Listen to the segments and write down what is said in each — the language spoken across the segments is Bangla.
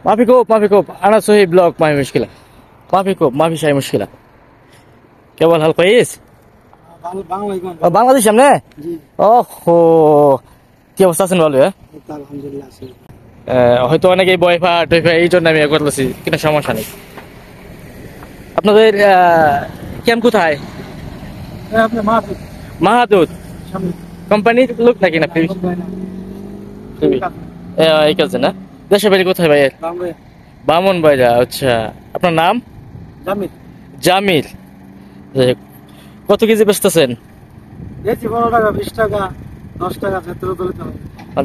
ما في كوب انا صهيب بلوك ما في مشكله. ما في كوب ما في شيء مشكله. كيف الحال كويس؟ বাংলাদেশ সামনে ওহো কি অবস্থা আছেন ভালো? আলহামদুলিল্লাহ হয়তো অনেকেই বয়ফা টয়ফা এই জন্য আমি করতেছি কিন্তু সমস্যা নেই। আপনাদের ক্যাম্প কোথায়? মাহাদুদ কোম্পানির লোক নাকি না? এই কাজে না? দেশের বাড়ি কোথায় ভাইয়ের? বামন ভাইরা। আচ্ছা, আপনার নাম? জামিল। জামিল। কত কেজি বেচতেছেন? 15 টাকা 20 টাকা 10 টাকা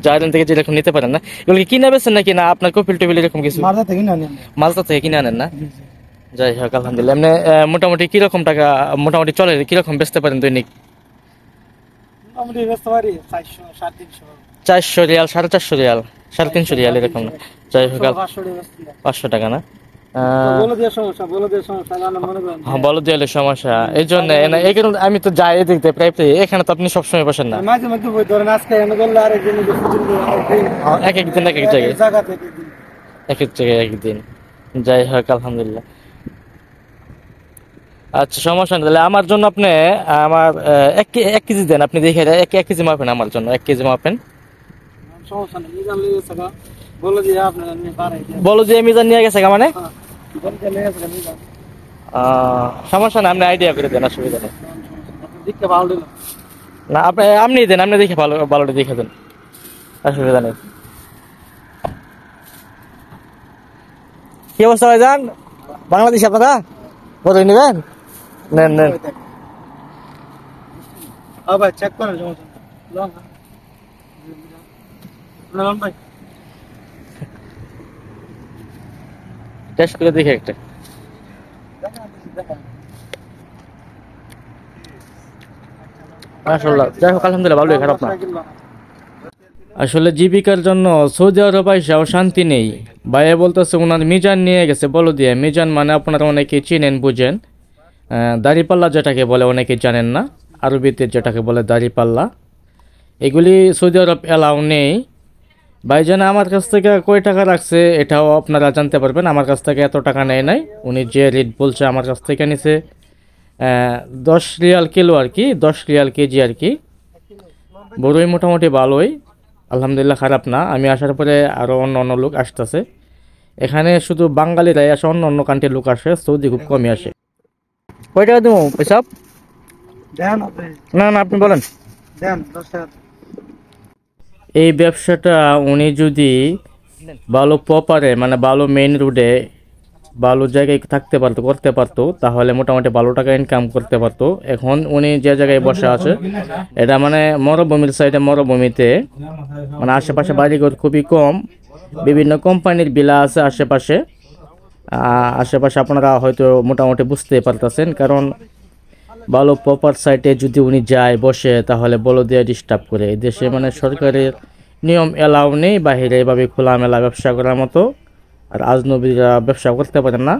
জায়গান থেকে যেরকম নিতে পারেন না, এগুলো কি কিনে বেচেন নাকি না আপনার কপিল টেবিল এরকম কিছু? মালদা থেকে কিনে আনেন। মালদা থেকে কিনে আনেন না? যাই হোক আলহামদুলিল্লাহ। এমনি মোটামুটি কিরকম টাকা মোটামুটি চলে, কিরকম বেচতে পারেন দৈনিক? মোটামুটি বেচতে পারি 400 350। 400 রিয়াল 450 রিয়াল 350 রিয়াল এরকম না? যাই হোক 500 টাকা না? হ্যাঁ, বলো দিয়ালে সমস্যা এই জন্য এই কারণে আমি তো যাই দেখতে প্রায় এখানে তো আপনি সবসময় বসেন না। মাঝে মধ্যে বই ধরেন আজকে এনে বললে আরেকদিন এক এক দিন এক এক জায়গায় এক এক জায়গায় একদিন। যাই হোক আলহামদুলিল্লাহ। আচ্ছা সমস্যা নেই, তাহলে আমার জন্য আপনি আমার 1 কেজি দেন। আপনি দেখে 1 কেজি মাপেন আমার জন্য, 1 কেজি মাপেন। সমস্যা নেই, মিজান নিয়ে গেছে গা। বলো যে আপনি বলো যে মিজান নিয়ে গেছে গা মানে? সমস্যা না, আপনি আইডিয়া করে দেন, অসুবিধা নেই। দেখতে ভালো দিল না আপনি দেন, আপনি দেখে ভালো ভালোটা দেখে দেন, অসুবিধা নেই। কি অবস্থা ভাইজান? বাংলাদেশ আপনারা কত নেবেন? নেন নেন। ভাই চেক করেন লং ভাই টেস্ট করে দেখে একটা। মাশাআল্লাহ, যাই হোক আলহামদুলিল্লাহ, ভালোই, খারাপ না। আসলে জীবিকার জন্য সৌদি আরব আইসাও শান্তি নেই। ভাইয়া বলতেছে ওনার মিজান নিয়ে গেছে। বলো দিয়ে মিজান মানে আপনারা অনেকে চিনেন বুঝেন, দাড়িপাল্লা যেটাকে বলে, অনেকে জানেন না, আরবিতে যেটাকে বলে দাড়িপাল্লা। এগুলি সৌদি আরব এলাও নেই। ভাইজান আমার কাছ থেকে কয় টাকা রাখছে এটাও আপনারা জানতে পারবেন। আমার কাছ থেকে এত টাকা নেয় নাই, উনি যে রেট বলছে আমার কাছ থেকে নিছে 10 রিয়াল কিলো আর কি, 10 রিয়াল কেজি আর কি। বড়ই মোটামুটি ভালোই আলহামদুলিল্লাহ, খারাপ না। আমি আসার পরে আরও অন্য অন্য লোক আসতেছে এখানে, শুধু বাঙালিরাই আসে, অন্য অন্য কান্ট্রির লোক আসে, সৌদি খুব কমই আসে। কয় টাকা দেবো পেশাব? না না আপনি বলেন। এই ব্যবসাটা উনি যদি ভালো প্রপারে মানে ভালো মেইন রোডে ভালো জায়গায় থাকতে পারতো, করতে পারতো, তাহলে মোটামুটি ভালো টাকা ইনকাম করতে পারতো। এখন উনি যে জায়গায় বসে আছে এটা মানে মরুভূমির সাইডে, মরুভূমিতে মানে আশেপাশে বাড়িঘর খুবই কম, বিভিন্ন কোম্পানির বিলা আছে আশেপাশে। আশেপাশে আপনারা হয়তো মোটামুটি বুঝতে পারতেছেন, কারণ ভালো প্রপার সাইটে যদি উনি যায় বসে তাহলে বলো দিয়ে ডিস্টার্ব করে। এই দেশে মানে সরকারের নিয়ম এলাও নেই বাহিরে এভাবে খোলামেলা ব্যবসা করার মতো, আর আজনবীরা ব্যবসা করতে পারে না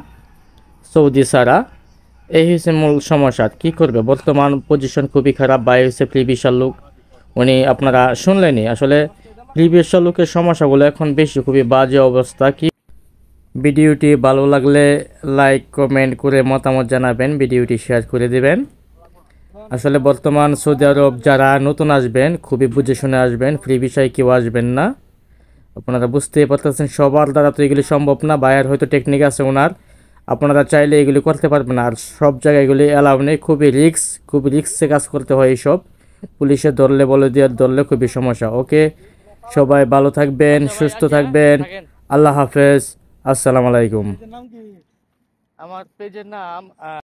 সৌদি ছাড়া। এই হচ্ছে মূল সমস্যা। কি করবে, বর্তমান পজিশন খুবই খারাপ। বাই হচ্ছে প্রিভিয়াস লোক, উনি আপনারা শুনলেনি। আসলে প্রিভিয়াস লোকের সমস্যাগুলো এখন বেশি, খুবই বাজে অবস্থা। কি ভিডিওটি ভালো লাগলে লাইক কমেন্ট করে মতামত জানাবেন, ভিডিওটি শেয়ার করে দিবেন। আসলে বর্তমান সৌদি আরব যারা নতুন আসবেন খুবই বুঝে শুনে আসবেন, ফ্রি বিষয়ে কেউ আসবেন না। আপনারা বুঝতেই পারতেছেন সবার দ্বারা তো এগুলি সম্ভব না। বায়ার হয়তো টেকনিক আছে ওনার, আপনারা চাইলে এগুলি করতে পারবেন না। আর সব জায়গায় এগুলি অ্যালাউ নেই, খুবই রিক্সে কাজ করতে হয় এইসব। পুলিশে ধরলে বলে দিয়ে ধরলে খুবই সমস্যা। ওকে, সবাই ভালো থাকবেন, সুস্থ থাকবেন, আল্লাহ হাফেজ, আসসালামু আলাইকুম। আমার পেজের নাম